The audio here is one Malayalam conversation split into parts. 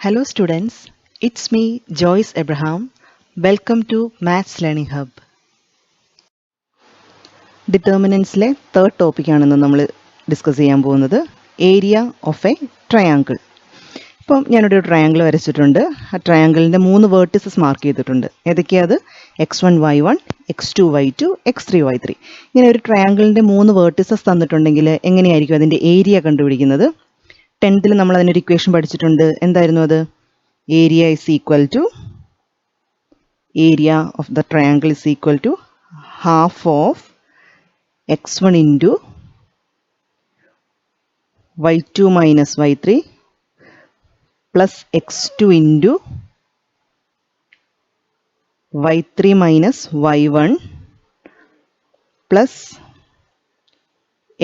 Hello students, it's me Joyce Abraham. Welcome to Maths Learning Hub. ഡിറ്റർമിനൻസിലെ തേർഡ് ടോപ്പിക്കാണെന്ന് നമ്മൾ ഡിസ്കസ് ചെയ്യാൻ പോകുന്നത് ഏരിയ ഓഫ് എ ട്രയാങ്കിൾ. ഇപ്പം ഞാനിവിടെ ഒരു ട്രയാങ്കിൾ വരച്ചിട്ടുണ്ട്. ആ ട്രയാങ്കിളിൻ്റെ 3 വേർട്ടിസസ് മാർക്ക് ചെയ്തിട്ടുണ്ട്. ഏതൊക്കെയാണ് അത്? x1y1, x2y2, x3y3. ഇങ്ങനെ ഒരു ട്രയാങ്കിളിൻ്റെ 3 വേർട്ടിസസ് തന്നിട്ടുണ്ടെങ്കിൽ എങ്ങനെയായിരിക്കും അതിൻ്റെ ഏരിയ കണ്ടുപിടിക്കുന്നത്? 10th നമ്മൾ അതിനൊരു ഇക്വേഷൻ പഠിച്ചിട്ടുണ്ട്. എന്തായിരുന്നു അത്? Area is equal to area of the triangle is equal to half of x1 into y2 minus y3 plus x2 into y3 minus y1 plus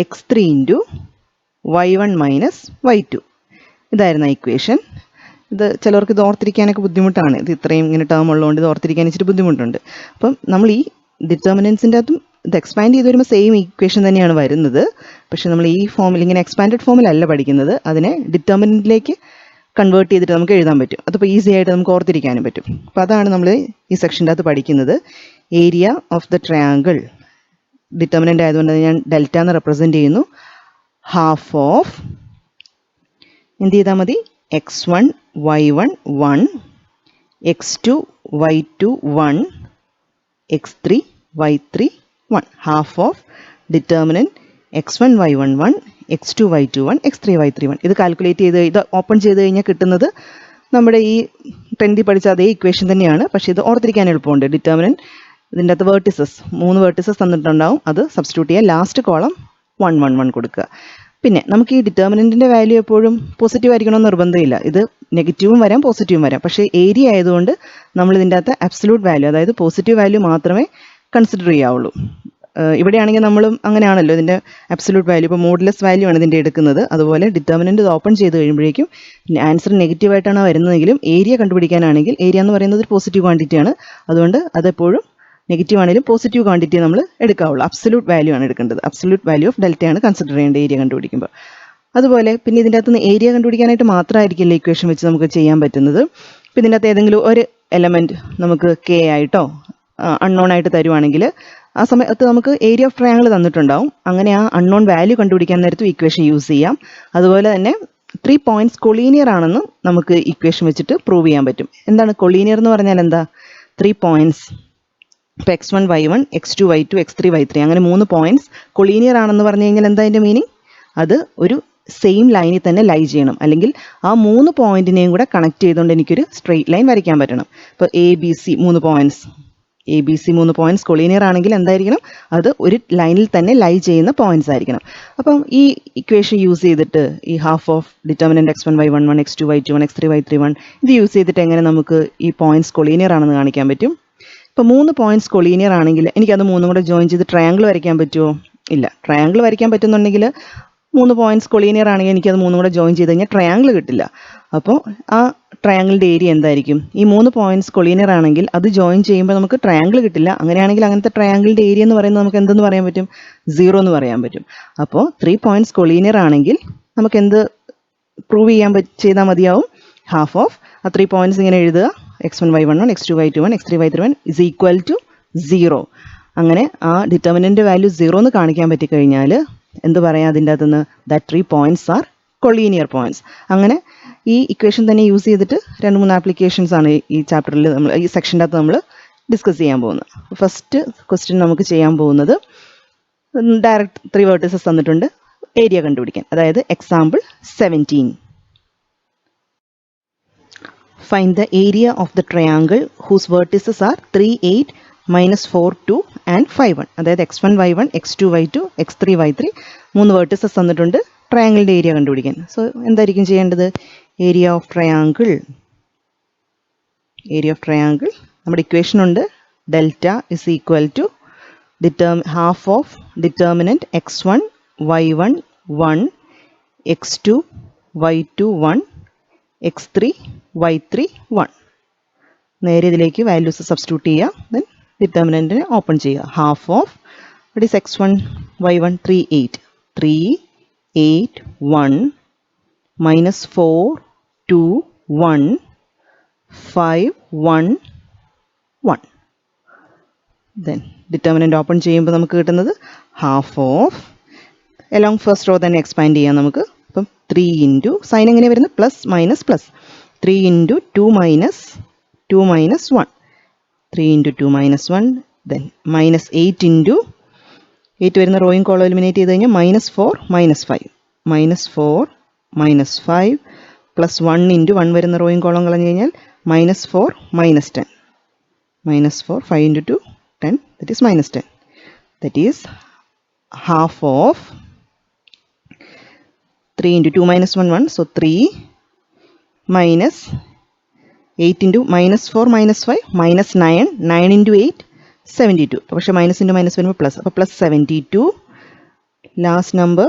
x3 into y1 minus y2. ഇതായിരുന്നു ഇക്വേഷൻ. ഇത് ചിലർക്ക് ഇത് ഓർത്തിരിക്കാനൊക്കെ ബുദ്ധിമുട്ടാണ്. ഇത് ഇത്രയും ഇങ്ങനെ ടേം ഉള്ളതുകൊണ്ട് ഇത് ഓർത്തിരിക്കാൻ ഇച്ചിരി ബുദ്ധിമുട്ടുണ്ട്. അപ്പം നമ്മൾ ഈ ഡിറ്റർമിനൻസിൻ്റെ അകത്തും ഇത് എക്സ്പാൻഡ് ചെയ്ത് വരുമ്പോൾ സെയിം ഇക്വേഷൻ തന്നെയാണ് വരുന്നത്. പക്ഷേ നമ്മൾ ഈ ഫോമിൽ ഇങ്ങനെ എക്സ്പാൻഡഡ് ഫോമിലല്ല പഠിക്കുന്നത്. അതിനെ ഡിറ്റർമിനൻറ്റിലേക്ക് കൺവേർട്ട് ചെയ്തിട്ട് നമുക്ക് എഴുതാൻ പറ്റും. അതിപ്പോൾ ഈസി ആയിട്ട് നമുക്ക് ഓർത്തിരിക്കാനും പറ്റും. അപ്പോൾ അതാണ് നമ്മൾ ഈ സെക്ഷൻ്റെ അകത്ത് പഠിക്കുന്നത്. Area of the triangle determinant ആയതുകൊണ്ട് ഞാൻ ഡെൽറ്റ എന്ന് റെപ്രസെൻറ്റ് ചെയ്യുന്നു. ഹാഫ് ഓഫ് എന്ത് ചെയ്താൽ മതി? x1 y1 1, x2 y2 1, x3 y3 1. half of determinant x1 y1 1, x2 y2 1, x3 y3 1. ഇത് കാൽക്കുലേറ്റ് ചെയ്ത് ഇത് ഓപ്പൺ ചെയ്ത് കഴിഞ്ഞാൽ കിട്ടുന്നത് നമ്മുടെ ഈ 10th പഠിച്ച അതേ ഇക്വേഷൻ തന്നെയാണ്. പക്ഷേ ഇത് ഓർത്തിരിക്കാൻ എളുപ്പമുണ്ട്. ഡിറ്റർമിനന്റ് ഇതിൻ്റെ അകത്ത് വേർട്ടിസസ് 3 വേർട്ടിസസ് തന്നിട്ടുണ്ടാവും. അത് സബ്സ്റ്റിറ്റ്യൂട്ട് ചെയ്യുക. ലാസ്റ്റ് കോളം 1 1 1 കൊടുക്കുക. പിന്നെ നമുക്ക് ഈ ഡിറ്റർമിനൻറ്റിൻ്റെ വാല്യൂ എപ്പോഴും പോസിറ്റീവ് ആയിരിക്കണമെന്ന് നിർബന്ധമില്ല. ഇത് നെഗറ്റീവും വരാം പോസിറ്റീവും വരാം. പക്ഷേ ഏരിയ ആയതുകൊണ്ട് നമ്മൾ ഇതിൻ്റെ അകത്ത് അബ്സല്യൂട്ട് വാല്യൂ, അതായത് പോസിറ്റീവ് വാല്യൂ മാത്രമേ കൺസിഡർ ചെയ്യാവുള്ളൂ. ഇവിടെയാണെങ്കിൽ നമ്മളും അങ്ങനെയാണല്ലോ, ഇതിൻ്റെ അബ്സല്യൂട്ട് വാല്യൂ ഇപ്പോൾ മോഡുലസ് വാല്യൂ ആണ് ഇതിൻ്റെ എടുക്കുന്നത്. അതുപോലെ ഡിറ്റർമിനൻറ്റ് ഇത് ഓപ്പൺ ചെയ്ത് കഴിയുമ്പോഴേക്കും ആൻസർ നെഗറ്റീവായിട്ടാണ് വരുന്നതെങ്കിലും ഏരിയ കണ്ടുപിടിക്കാനാണെങ്കിൽ ഏരിയ എന്ന് പറയുന്നത് ഒരു പോസിറ്റീവ് ക്വാണ്ടിറ്റിയാണ്. അതുകൊണ്ട് അതെപ്പോഴും നെഗറ്റീവ് ആണെങ്കിലും പോസിറ്റീവ് ക്വാണ്ടിറ്റി നമ്മൾ എടുക്കാവുള്ളൂ. അബ്സല്യൂട്ട് വാല്യൂ ആണ് എടുക്കേണ്ടത്. അബ്സല്യൂട്ട് വാല്യൂ ഓഫ് ഡെൽറ്റയാണ് കൺസിഡർ ചെയ്യേണ്ടത് ഏരിയ കണ്ടുപിടിക്കുമ്പോൾ. അതുപോലെ പിന്നെ ഇതിൻ്റെ അകത്തുനിന്ന് ഏരിയ കണ്ടുപിടിക്കാനായിട്ട് മാത്രമായിരിക്കില്ല ഇക്വേഷൻ വെച്ച് നമുക്ക് ചെയ്യാൻ പറ്റുന്നത്. ഇപ്പം ഇതിൻ്റെ അകത്ത് ഏതെങ്കിലും ഒരു എലമെൻറ്റ് നമുക്ക് കെ ആയിട്ടോ അൺനോൺ ആയിട്ട് തരുവാണെങ്കിൽ ആ സമയത്ത് നമുക്ക് ഏരിയ ഓഫ് ട്രയാങ്കിൾ തന്നിട്ടുണ്ടാവും. അങ്ങനെ ആ അൺനോൺ വാല്യൂ കണ്ടുപിടിക്കാൻ നേരത്തും ഇക്വേഷൻ യൂസ് ചെയ്യാം. അതുപോലെ തന്നെ 3 പോയിന്റ്സ് കൊളീനിയർ ആണെന്ന് നമുക്ക് ഇക്വേഷൻ വെച്ചിട്ട് പ്രൂവ് ചെയ്യാൻ പറ്റും. എന്താണ് കൊളീനിയർ എന്ന് പറഞ്ഞാൽ? എന്താ? 3 പോയിന്റ്സ്. ഇപ്പോൾ x1 y1, x2 y2, x3 y3 അങ്ങനെ 3 പോയിന്റ്സ് കൊളീനിയർ ആണെന്ന് പറഞ്ഞു കഴിഞ്ഞാൽ എന്താ അതിൻ്റെ മീനിങ്? അത് ഒരു സെയിം ലൈനിൽ തന്നെ ലൈ ചെയ്യണം. അല്ലെങ്കിൽ ആ 3 പോയിന്റിനെയും കൂടെ കണക്ട് ചെയ്തുകൊണ്ട് എനിക്കൊരു സ്ട്രെയിറ്റ് ലൈൻ വരയ്ക്കാൻ പറ്റണം. ഇപ്പോൾ ABC 3 points, ABC 3 points collinear ആണെങ്കിൽ എന്തായിരിക്കണം? അത് ഒരു ലൈനിൽ തന്നെ ലൈ ചെയ്യുന്ന പോയിന്റ്സ് ആയിരിക്കണം. അപ്പം ഈ ഇക്വേഷൻ യൂസ് ചെയ്തിട്ട് ഈ half of determinant x1 y1 1, x2 y2 1, x3 y3 1 ഇത് യൂസ് ചെയ്തിട്ട് എങ്ങനെ നമുക്ക് ഈ പോയിന്റ്സ് കൊളീനിയർ ആണെന്ന് കാണിക്കാൻ പറ്റും? ഇപ്പോൾ 3 പോയിന്റ്സ് കൊളീനിയർ ആണെങ്കിൽ എനിക്കത് 3 കൂടെ ജോയിൻ ചെയ്ത് ട്രയാങ്കിൾ വരയ്ക്കാൻ പറ്റുമോ? ഇല്ല. ട്രയാങ്കിൾ വരയ്ക്കാൻ പറ്റുന്നുണ്ടെങ്കിൽ 3 പോയിന്റ്സ് കൊളീനിയർ ആണെങ്കിൽ എനിക്കത് 3 കൂടെ ജോയിൻ ചെയ്ത് കഴിഞ്ഞാൽ ട്രയാങ്കിൾ കിട്ടില്ല. അപ്പോൾ ആ ട്രയാങ്കിളിൻ്റെ ഏരിയ എന്തായിരിക്കും? ഈ 3 പോയിന്റ്സ് കൊളീനിയർ ആണെങ്കിൽ അത് ജോയിൻ ചെയ്യുമ്പോൾ നമുക്ക് ട്രയാങ്കിൾ കിട്ടില്ല. അങ്ങനെയാണെങ്കിൽ അങ്ങനത്തെ ട്രയാങ്കിളിൻ്റെ ഏരിയ എന്ന് പറയുന്നത് നമുക്ക് എന്തെന്ന് പറയാൻ പറ്റും? 0 എന്ന് പറയാൻ പറ്റും. അപ്പോൾ 3 പോയിന്റ്സ് കൊളീനിയർ ആണെങ്കിൽ നമുക്ക് എന്ത് പ്രൂവ് ചെയ്താൽ മതിയാവും? ഹാഫ് ഓഫ് ആ 3 പോയിന്റ്സ് ഇങ്ങനെ എഴുതുക. x1 y1 1, x2 y2 1, x3 y3 1 is equal to 0. അങ്ങനെ ആ ഡിറ്റർമിനൻ്റ് വാല്യൂ 0 എന്ന് കാണിക്കാൻ പറ്റിക്കഴിഞ്ഞാൽ എന്ത് പറയാം അതിൻ്റെ അകത്തുനിന്ന്? That 3 points are collinear points. അങ്ങനെ ഈ ഇക്വേഷൻ തന്നെ യൂസ് ചെയ്തിട്ട് 2-3 ആപ്ലിക്കേഷൻസ് ആണ് ഈ ചാപ്റ്ററിൽ നമ്മൾ ഈ സെക്ഷൻ്റെ അകത്ത് നമ്മൾ ഡിസ്കസ് ചെയ്യാൻ പോകുന്നത്. ഫസ്റ്റ് ക്വസ്റ്റ്യൻ നമുക്ക് ചെയ്യാൻ പോകുന്നത് ഡയറക്റ്റ് 3 വേർട്ടിസസ് തന്നിട്ടുണ്ട് ഏരിയ കണ്ടുപിടിക്കാൻ. അതായത് example 17. Find the area of the triangle whose vertices are 3, 8, -4, 2 and 5, 1. അതായത് x1 y1, x2 y2, x3 y3 3 vertices തന്നിട്ടുണ്ട്. ട്രയാങ്കിളിൻ്റെ ഏരിയ കണ്ടുപിടിക്കാൻ. സോ എന്തായിരിക്കും ചെയ്യേണ്ടത്? ഏരിയ ഓഫ് ട്രയാങ്കിൾ നമ്മുടെ ഇക്വേഷൻ ഉണ്ട്. Delta is equal to half of determinant x1 y1 1, x2 y2 1, x3 y3 1. നേരെ ഇതിലേക്ക് വാല്യൂസ് സബ്സ്റ്റിറ്റ്യൂട്ട് ചെയ്യുക. ദെൻ ഡിറ്റർമിനൻറ്റിനെ ഓപ്പൺ ചെയ്യുക. Half of it is x1 y1 3, 8 3, 8 1 -4 2 1 5 1 1. then determinant open ചെയ്യുമ്പോൾ നമുക്ക് കിട്ടുന്നത് half of along first row തന്നെ എക്സ്പാൻഡ് ചെയ്യാം നമുക്ക്. അപ്പം 3 ഇൻറ്റു സൈൻ എങ്ങനെ വരുന്നത് plus minus plus 3 into 2 minus 1 3 into 2 minus 1 then minus 8 into 8 വരുന്ന റോയും കോളം എലിമിനേറ്റ് ചെയ്ത് കഴിഞ്ഞാൽ -4 -5 -4 -5 പ്ലസ് 1 ഇൻറ്റു 1 വരുന്ന റോയും കോളം കളഞ്ഞു കഴിഞ്ഞാൽ -4 -10 -4 5 into 2 10 that is -10 that is half of 3 into 2 minus 1 1 so 3 minus 8 into -4 -5 minus 9 9 into 8 72 പക്ഷേ മൈനസ് ഇൻറ്റു മൈനസ് വരുമ്പോൾ പ്ലസ് അപ്പോൾ plus 72 last number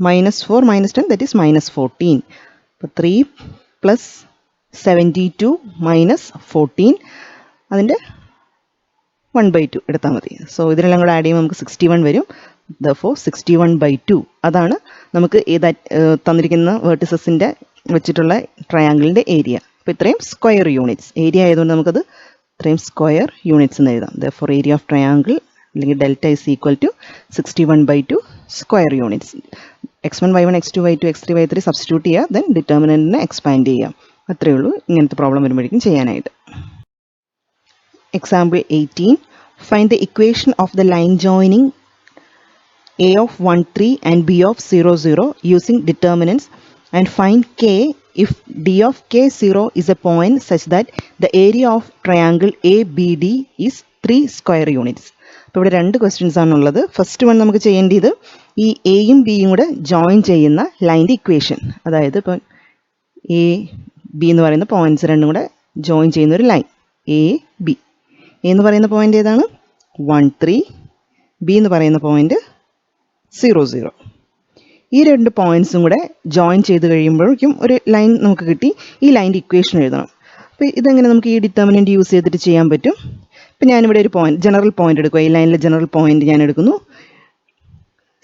-4 -10 that is -14 അപ്പോൾ 3 പ്ലസ് 72 -14 അതിൻ്റെ 1/2 എടുത്താൽ മതി. സോ ഇതിനെല്ലാം കൂടെ ആഡ് ചെയ്യുമ്പോൾ നമുക്ക് 61 വരും. therefore 61/2 അതാണ് നമുക്ക് തന്നിരിക്കുന്ന വെർട്ടിസസിൻ്റെ വെച്ചിട്ടുള്ള ട്രയാങ്കിളിൻ്റെ ഏരിയ. അപ്പോൾ ഇത്രയും സ്ക്വയർ യൂണിറ്റ്സ് ഏരിയ ആയതുകൊണ്ട് നമുക്കത് ഇത്രയും സ്ക്വയർ യൂണിറ്റ്സ് എന്ന് എഴുതാം. therefore ഏരിയ ഓഫ് ട്രയാങ്കിൾ അല്ലെങ്കിൽ delta is equal to 61/2 square units. x1 y1 x2 y2 x3 y3 substitute ചെയ്യുക, ദെൻ ഡിറ്റർമിനൻറ്റിനെ എക്സ്പാൻഡ് ചെയ്യുക. അത്രയേ ഉള്ളൂ ഇങ്ങനത്തെ പ്രോബ്ലം വരുമ്പോഴേക്കും ചെയ്യാനായിട്ട്. Example 18. Find the equation of the line joining A of 1 3 and B of 0 0 using determinants and find K if D of K0 is a point such that the area of triangle ABD is 3 square units. അപ്പോൾ ഇവിടെ രണ്ട് ക്വസ്റ്റ്യൻസ് ആണുള്ളത്. ഫസ്റ്റ് വൺ നമുക്ക് ചെയ്യേണ്ടത് ഈ എയും ബിയും കൂടെ ജോയിൻ ചെയ്യുന്ന ലൈൻ്റെ ഇക്വേഷൻ, അതായത് ഇപ്പം എ ബി എന്ന് പറയുന്ന പോയിന്റ്സ് രണ്ടും കൂടെ ജോയിൻ ചെയ്യുന്ന ഒരു ലൈൻ എ ബി. എ എന്ന് പറയുന്ന പോയിന്റ് ഏതാണ് 1 3, ബി എന്ന് പറയുന്ന പോയിന്റ് 0 0. ഈ രണ്ട് പോയിന്റ്സും കൂടെ ജോയിൻ ചെയ്ത് കഴിയുമ്പോഴേക്കും ഒരു ലൈൻ നമുക്ക് കിട്ടി. ഈ ലൈൻ്റെ ഇക്വേഷൻ എഴുതണം. അപ്പോൾ ഇതെങ്ങനെ നമുക്ക് ഈ ഡിറ്റർമിനൻ്റ് യൂസ് ചെയ്തിട്ട് ചെയ്യാൻ പറ്റും? ഇപ്പം ഞാനിവിടെ ഒരു പോയിന്റ് ജനറൽ പോയിന്റ് എടുക്കുക. ഈ ലൈനിലെ ജനറൽ പോയിന്റ് ഞാൻ എടുക്കുന്നു.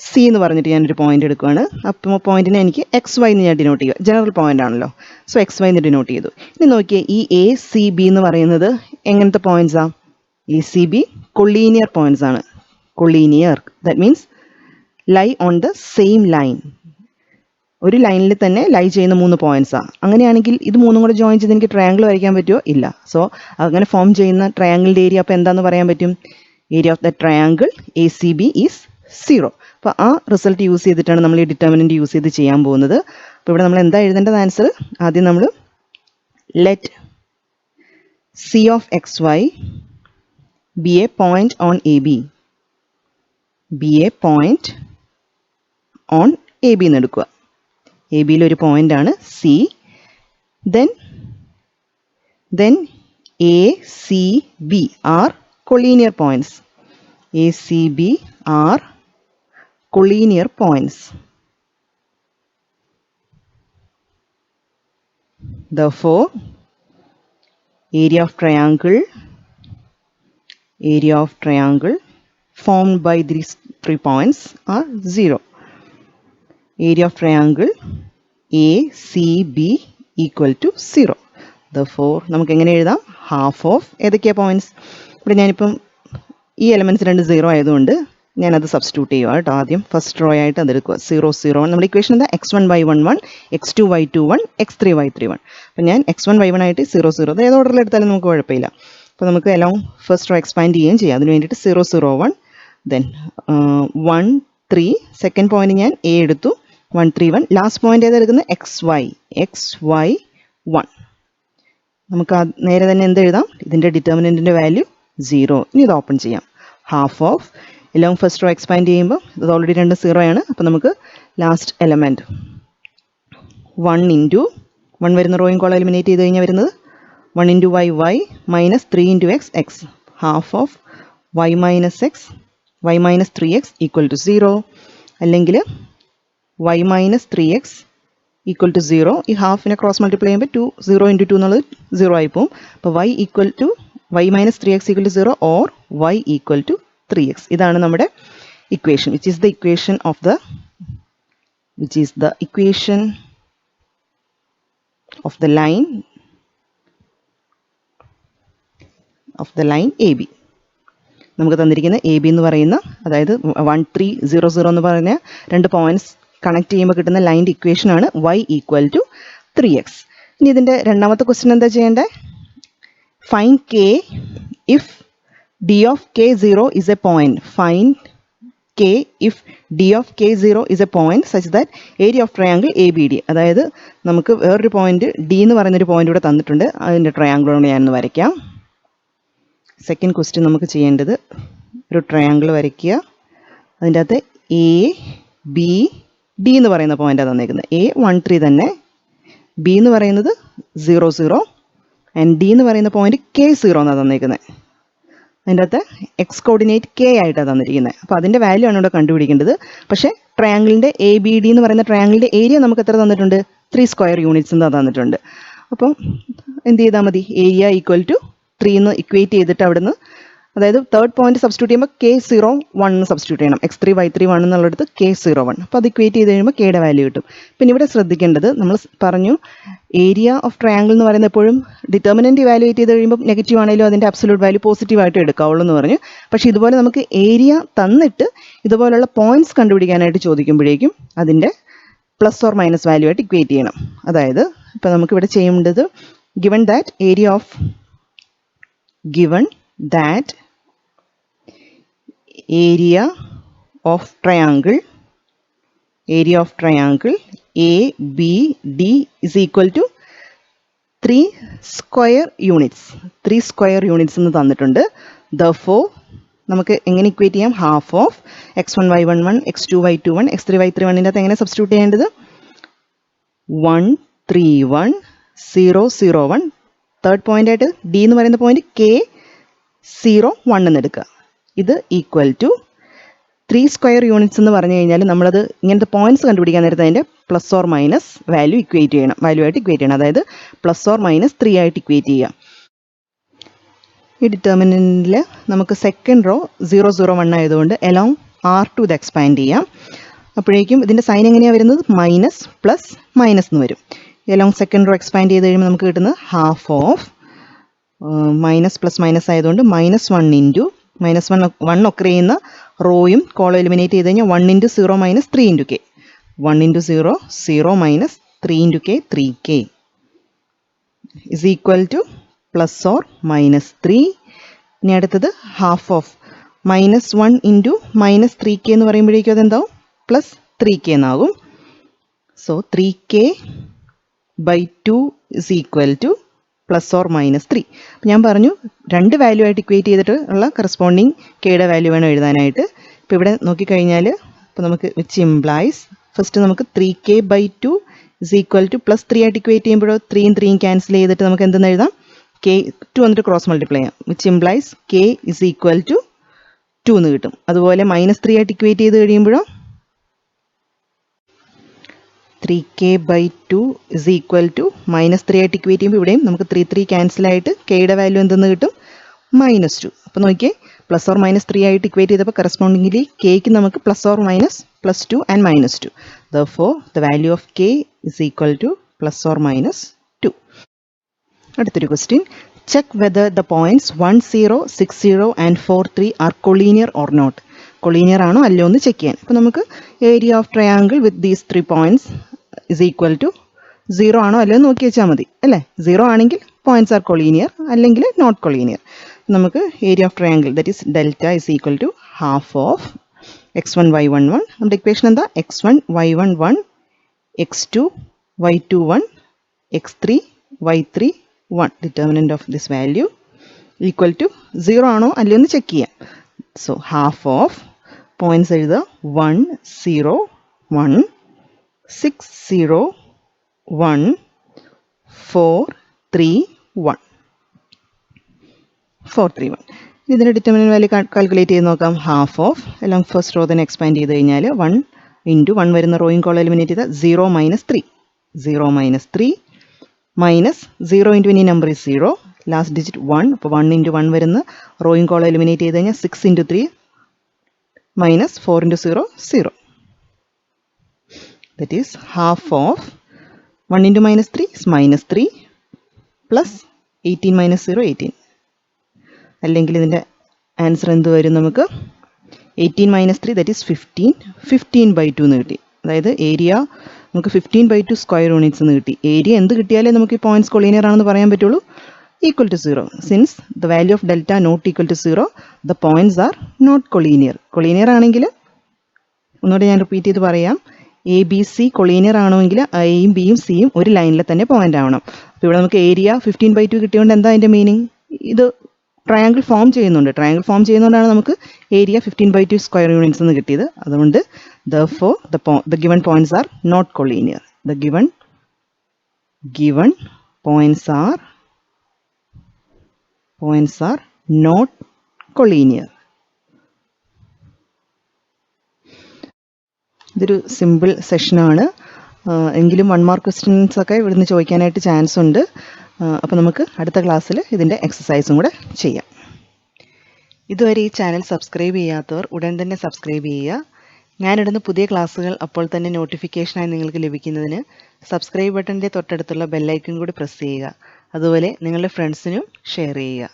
സി എന്ന് പറഞ്ഞിട്ട് ഞാനൊരു പോയിന്റ് എടുക്കുകയാണ്. അപ്പോൾ പോയിന്റിനെ എനിക്ക് XY എന്ന് ഞാൻ ഡിനോട്ട് ചെയ്യുക. ജനറൽ പോയിന്റ് ആണല്ലോ, സോ XY എന്ന് ഡിനോട്ട് ചെയ്തു. ഇനി നോക്കിയേ, ഈ ACB എന്ന് പറയുന്നത് എങ്ങനത്തെ പോയിന്റ്സാണ്? ACB കൊളീനിയർ പോയിന്റ്സ് ആണ്. Collinear that means lie on the same line. ഒരു ലൈനിൽ തന്നെ ലൈ ചെയ്യുന്ന 3 പോയിന്റ്സാണ്. അങ്ങനെയാണെങ്കിൽ ഇത് മൂന്നും കൂടെ ജോയിൻ ചെയ്ത് എനിക്ക് ട്രയാങ്കിൾ വരയ്ക്കാൻ പറ്റുമോ? ഇല്ല. സോ അങ്ങനെ ഫോം ചെയ്യുന്ന ട്രയാങ്കിളിൻ്റെ ഏരിയ അപ്പോൾ എന്താണെന്ന് പറയാൻ പറ്റും? Area of the triangle ACB is 0. അപ്പോൾ ആ റിസൾട്ട് യൂസ് ചെയ്തിട്ടാണ് നമ്മൾ ഈ ഡിറ്റർമിനൻ്റ് യൂസ് ചെയ്ത് ചെയ്യാൻ പോകുന്നത്. അപ്പോൾ ഇവിടെ നമ്മൾ എന്താ എഴുതേണ്ടത് ആൻസർ? ആദ്യം നമ്മൾ let C of XY be a point on AB. be a point on AB എന്ന് എടുക്കുക. എ ബിയിൽ ഒരു പോയിന്റ് ആണ് C. then ACB are collinear points. ACB are collinear points. Therefore area of triangle formed by these 3 points are 0. Area of triangle ACB equal to 0. Therefore നമുക്ക് എങ്ങനെ എഴുതാം? ഹാഫ് ഓഫ് ഏതൊക്കെയാണ് പോയിന്റ്സ്? ഇവിടെ ഞാനിപ്പം ഈ എലമെൻറ്റ്സ് രണ്ട് 0 ആയതുകൊണ്ട് ഞാനത് സബ്സ്റ്റിറ്റ്യൂട്ട് ചെയ്യുക കേട്ടോ. ആദ്യം ഫസ്റ്റ് റോ ആയിട്ട് അതെടുക്കുക 0 0 1. നമ്മുടെ ഇക്വേഷൻ എന്താ? x1 y1 1 x2 y2 1 x3 y3 1. അപ്പം ഞാൻ x1 y1 ആയിട്ട് 0 0 അത് ഏത് ഓർഡറിൽ എടുത്താലും നമുക്ക് കുഴപ്പമില്ല. അപ്പോൾ നമുക്ക് എലോങ് ഫസ്റ്റ് റോ എക്സ്പാൻഡ് ചെയ്യുകയും ചെയ്യാം. അതിന് വേണ്ടിയിട്ട് 0 0 1 ദെൻ 1 3 സെക്കൻഡ് പോയിന്റ് ഞാൻ എ എടുത്തു 1 3 1. ലാസ്റ്റ് പോയിന്റ് ഏതാ എടുക്കുന്നത്? XY 1. നമുക്ക് നേരെ തന്നെ എന്ത് എഴുതാം? ഇതിൻ്റെ ഡിറ്റർമിനൻറ്റിൻ്റെ വാല്യൂ 0. ഇനി ഇത് ഓപ്പൺ ചെയ്യാം. Half of along first row expand ചെയ്യുമ്പോൾ ഇത് ഓൾറെഡി 2 0 ആണ്. അപ്പോൾ നമുക്ക് ലാസ്റ്റ് എലമെൻറ്റ് 1 ഇൻറ്റു 1 വരുന്ന റോയും കോളം എലിമിനേറ്റ് ചെയ്ത് കഴിഞ്ഞാൽ വരുന്നത് 1 into y minus 3 into x half of y minus 3x equal to 0. അല്ലെങ്കിൽ y minus 3x equal to 0. ഈ ഹാഫിനെ ക്രോസ് മൾട്ടിപ്ലൈ ചെയ്യുമ്പോൾ 0 ഇൻറ്റു 2 എന്നുള്ളത് 0 ആയി പോകും. അപ്പോൾ y minus 3x equal to 0 or y equal to 3x. ഇതാണ് നമ്മുടെ equation which is the equation of the line of the line A B. നമുക്ക് തന്നിരിക്കുന്ന എ ബി എന്ന് പറയുന്ന, അതായത് 1 3 0 0 എന്ന് പറഞ്ഞ രണ്ട് പോയിന്റ്സ് കണക്ട് ചെയ്യുമ്പോൾ കിട്ടുന്ന ലൈൻ്റെ ഇക്വേഷനാണ് y ഈക്വൽ ടു 3x. ഇനി ഇതിൻ്റെ രണ്ടാമത്തെ ക്വസ്റ്റ്യൻ എന്താ ചെയ്യേണ്ടത്? Find k if d of k0 is a point. Find k if d of k0 is a point such that area of triangle ABD. അതായത് നമുക്ക് വേറൊരു പോയിന്റ് ഡി എന്ന് പറയുന്നൊരു പോയിന്റ് ഇവിടെ തന്നിട്ടുണ്ട്. അതിൻ്റെ ട്രയാങ്കിളാണ് ഞാനൊന്ന് വരയ്ക്കാം. സെക്കൻഡ് ക്വസ്റ്റ്യൻ നമുക്ക് ചെയ്യേണ്ടത് ഒരു ട്രയാങ്കിൾ വരയ്ക്കുക. അതിൻ്റെ അകത്ത് എ ബി ഡി എന്ന് പറയുന്ന പോയിന്റാണ് തന്നിരിക്കുന്നത്. എ 1 3 തന്നെ, ബി എന്ന് പറയുന്നത് 0 0 ആൻഡ് ഡി എന്ന് പറയുന്ന പോയിന്റ് K0 എന്നാണ് തന്നിരിക്കുന്നത്. അതിൻ്റെ അകത്ത് എക്സ് കോർഡിനേറ്റ് കെ ആയിട്ടാണ് തന്നിരിക്കുന്നത്. അപ്പോൾ അതിൻ്റെ വാല്യൂ ആണ് ഇവിടെ കണ്ടുപിടിക്കേണ്ടത്. പക്ഷേ ട്രയാങ്കിളിൻ്റെ എ ബി ഡി എന്ന് പറയുന്ന ട്രയാങ്കിളിൻ്റെ ഏരിയ നമുക്ക് എത്ര തന്നിട്ടുണ്ട്? 3 സ്ക്വയർ യൂണിറ്റ്സ് എന്ന് തന്നിട്ടുണ്ട്. അപ്പം എന്ത് ചെയ്താൽ മതി? ഏരിയ ഈക്വൽ ടു 3 എന്ന് ഇക്വേറ്റ് ചെയ്തിട്ട് അവിടുന്ന്, അതായത് തേർഡ് പോയിന്റ് സബ്സ്റ്റിറ്റ്യൂട്ട് ചെയ്യുമ്പോൾ K0 1 എന്ന് സബ്സ്റ്റിറ്റ്യൂട്ട് ചെയ്യണം. x3 y3 1 എന്നുള്ളടത്ത് K0 1. അപ്പോൾ അത് ഇക്വേറ്റ് ചെയ്ത് കഴിയുമ്പോൾ കെയുടെ വാല്യൂ കിട്ടും. പിന്നെ ഇവിടെ ശ്രദ്ധിക്കേണ്ടത്, നമ്മൾ പറഞ്ഞു ഏരിയ ഓഫ് ട്രയാങ്കിൾ എന്ന് പറയുന്നത് എപ്പോഴും ഡിറ്റർമിനൻറ്റ് ഇവാലുവേറ്റ് ചെയ്ത് കഴിയുമ്പോൾ നെഗറ്റീവ് ആണെങ്കിലും അതിൻ്റെ അബ്സൊല്യൂട്ട് വാല്യൂ പോസിറ്റീവായിട്ട് എടുക്കാവുള്ളൂ എന്ന് പറഞ്ഞു. പക്ഷേ ഇതുപോലെ നമുക്ക് ഏരിയ തന്നിട്ട് ഇതുപോലുള്ള പോയിന്റ്സ് കണ്ടുപിടിക്കാനായിട്ട് ചോദിക്കുമ്പോഴേക്കും അതിൻ്റെ പ്ലസ് ഓർ മൈനസ് വാല്യൂ ആയിട്ട് ഇക്വേറ്റ് ചെയ്യണം. അതായത് ഇപ്പോൾ നമുക്കിവിടെ ചെയ്യേണ്ടത് given that area of triangle ABD is equal to 3 square units. 3 square units എന്ന് തന്നിട്ടുണ്ട്. Therefore നമുക്ക് എങ്ങനെ ഇക്വേറ്റ് ചെയ്യാം? Half of x1 y1 1 x2 y2 1 x3 y3 1 അകത്ത് എങ്ങനെ സബ്സ്റ്റിറ്റ്യൂട്ട് ചെയ്യേണ്ടത്? 1 3 1 0 0 1. തേർഡ് പോയിന്റ് ആയിട്ട് ഡി എന്ന് പറയുന്ന പോയിന്റ് K0 1 എന്ന് എടുക്കുക. ഇത് ഈക്വൽ ടു 3 സ്ക്വയർ യൂണിറ്റ്സ് എന്ന് പറഞ്ഞു കഴിഞ്ഞാൽ നമ്മളത് ഇങ്ങനത്തെ പോയിന്റ്സ് കണ്ടുപിടിക്കാൻ നേരത്തെ അതിൻ്റെ plus or minus value equate ചെയ്യണം, വാല്യൂ ആയിട്ട് ഇക്വേറ്റ് ചെയ്യണം. അതായത് പ്ലസ് ഓർ മൈനസ് 3 ആയിട്ട് ഇക്വേറ്റ് ചെയ്യാം. ഈ ഡിറ്റർമിനൻറ്റിൽ നമുക്ക് സെക്കൻഡ് റോ 0 0 1 ആയതുകൊണ്ട് എലോങ് R2 ഇത് എക്സ്പാൻഡ് ചെയ്യാം. അപ്പോഴേക്കും ഇതിൻ്റെ സൈൻ എങ്ങനെയാണ് വരുന്നത്? മൈനസ് പ്ലസ് മൈനസ് എന്ന് വരും. എലോങ് സെക്കൻഡ് റോ എക്സ്പാൻഡ് ചെയ്ത് കഴിയുമ്പോൾ നമുക്ക് കിട്ടുന്നത് half of minus plus minus ആയതുകൊണ്ട് -1 ഇൻറ്റു -1 ഒക്കെ ചെയ്യുന്ന റോയും കോളം എലിമിനേറ്റ് ചെയ്ത് കഴിഞ്ഞാൽ 1 × 0 - 3 × k. 1 × 0 0 - 3 × k 3k is equal to plus or minus 3. ഇനി അടുത്തത് ഹാഫ് ഓഫ് -1 ഇൻറ്റു -3k എന്ന് പറയുമ്പോഴേക്കും അതെന്താവും? പ്ലസ് 3k എന്നാകും. So 3k/2 is equal to plus or minus 3. ഞാൻ പറഞ്ഞു രണ്ട് വാല്യൂ ആയിട്ട് ഇക്വേറ്റ് ചെയ്തിട്ട് ഉള്ള കറസ്പോണ്ടിങ് കെയുടെ വാല്യൂ വേണം എഴുതാനായിട്ട്. ഇപ്പോൾ ഇവിടെ നോക്കിക്കഴിഞ്ഞാൽ ഇപ്പോൾ നമുക്ക് വിച്ച് ഇംപ്ലൈസ് ഫസ്റ്റ് നമുക്ക് 3k/2 is equal to plus 3 ആയിട്ട് ഇക്വേറ്റ് ചെയ്യുമ്പോഴോ 3 യും 3 യും ക്യാൻസൽ ചെയ്തിട്ട് നമുക്ക് എന്തെന്ന് എഴുതാം? k2 വന്നിട്ട് ക്രോസ് മൾട്ടിപ്ലൈ ചെയ്യാം. Which implies k is equal to 2 എന്ന് കിട്ടും. അതുപോലെ -3 ആയിട്ട് ഇക്വേറ്റ് ചെയ്ത് കഴിയുമ്പോഴോ 3k/2 is equal to -3 ആയിട്ട് ഇക്വേറ്റ് ചെയ്യുമ്പോൾ ഇവിടെയും നമുക്ക് 3 3 ക്യാൻസൽ ആയിട്ട് കെയുടെ വാല്യൂ എന്തെന്ന് കിട്ടും? -2. അപ്പോൾ നോക്കിയേ പ്ലസ് ഓർ മൈനസ് 3 ആയിട്ട് ഇക്വേറ്റ് ചെയ്തപ്പോൾ കറസ്പോണ്ടിംഗ്ലി കെക്ക് നമുക്ക് plus or minus +2 and -2. Therefore the value of k is equal to plus or minus 2. അടുത്തൊരു question. Check whether the points 1 0 6 0 and 4 3 are collinear or not. Collinear ആണോ അല്ലയോ എന്ന് ചെക്ക് ചെയ്യാൻ. അപ്പോൾ നമുക്ക് area of triangle with these 3 points is equal to 0 ആണോ അല്ലയോ നോക്കി വെച്ചാൽ മതി അല്ലേ. 0 ആണെങ്കിൽ പോയിന്റ്സ് ആർ കൊളീനിയർ, അല്ലെങ്കിൽ നോട്ട് കൊളീനിയർ. നമുക്ക് area of triangle that is delta is equal to half of x1 y1 1. നമ്മുടെ ഇക്വേഷൻ എന്താ? x1 y1 1 x2 y2 1 x3 y3 1. Determinant of this value equal to 0 ആണോ അല്ലയോ എന്ന് ചെക്ക് ചെയ്യാം. സോ ഹാഫ് ഓഫ് പോയിന്റ്സ് എഴുതുക 1 0 1 6 0 1 4 3 1 4 3 1. ഇതിൻ്റെ ഡിറ്റർമിനന്റ് വാല്യൂ കാൽക്കുലേറ്റ് ചെയ്ത് നോക്കാം. ഹാഫ് ഓഫ് എല്ലാം ഫസ്റ്റ് റോ തന്നെ എക്സ്പാൻഡ് ചെയ്ത് കഴിഞ്ഞാൽ 1 × 1 വരുന്ന റോയും കോളം എലിമിനേറ്റ് ചെയ്താൽ 0 - 3 0 - 3 -0 × any number is 0. Last digit 1. അപ്പോൾ 1 × 1 വരുന്ന റോയും കോളം എലിമിനേറ്റ് ചെയ്ത് കഴിഞ്ഞാൽ 6 × 3 -4 × 0 0. That is half of 1 × -3 is -3 plus 18 - 0 18. അല്ലെങ്കിൽ ഇതിൻ്റെ ആൻസർ എന്ത് വരും നമുക്ക്? 18 - 3 ദറ്റ് ഈസ് 15. 15/2 എന്ന് കിട്ടി. അതായത് ഏരിയ നമുക്ക് 15/2 സ്ക്വയർ യൂണിറ്റ്സ് എന്ന് കിട്ടി. ഏരിയ എന്ത് കിട്ടിയാലേ നമുക്ക് ഈ പോയിന്റ്സ് കൊളീനിയർ ആണെന്ന് പറയാൻ പറ്റുള്ളൂ. Equal to 0. Since the value of delta not equal to 0, the points are not collinear. Collinear ആണെങ്കിൽ ഒന്നുകൂടെ ഞാൻ റിപ്പീറ്റ് ചെയ്ത് പറയാം. എ ബി സി കൊളീനിയർ ആണെങ്കിൽ എയും ബിയും സിയും ഒരു ലൈനിൽ തന്നെ പോയിന്റ് ആവണം. അപ്പോൾ ഇവിടെ നമുക്ക് ഏരിയ 15/2 കിട്ടിയതുകൊണ്ട് എന്താ അതിൻ്റെ മീനിങ്? ഇത് ട്രയാങ്കിൾ ഫോം ചെയ്യുന്നുണ്ട്. ട്രയാങ്കിൾ ഫോം ചെയ്യുന്നതുകൊണ്ടാണ് നമുക്ക് ഏരിയ 15/2 സ്ക്വയർ യൂണിറ്റ്സ് എന്ന് കിട്ടിയത്. അതുകൊണ്ട് therefore the given points are not collinear. The given points are not collinear. ഇതൊരു സിമ്പിൾ സെഷനാണ്. എങ്കിലും 1 മാർക്ക് ക്വസ്റ്റ്യൻസ് ഒക്കെ ഇവിടുന്ന് ചോദിക്കാനായിട്ട് ചാൻസ് ഉണ്ട്. അപ്പോൾ നമുക്ക് അടുത്ത ക്ലാസ്സിൽ ഇതിൻ്റെ എക്സസൈസും കൂടെ ചെയ്യാം. ഇതുവരെ ഈ ചാനൽ സബ്സ്ക്രൈബ് ചെയ്യാത്തവർ ഉടൻ തന്നെ സബ്സ്ക്രൈബ് ചെയ്യുക. ഞാനിടുന്ന പുതിയ ക്ലാസ്സുകൾ അപ്പോൾ തന്നെ നോട്ടിഫിക്കേഷനായി നിങ്ങൾക്ക് ലഭിക്കുന്നതിന് സബ്സ്ക്രൈബ് ബട്ടൻ്റെ തൊട്ടടുത്തുള്ള ബെല്ലൈക്കൺ കൂടി പ്രസ് ചെയ്യുക. അതുപോലെ നിങ്ങളുടെ ഫ്രണ്ട്സിനും ഷെയർ ചെയ്യുക.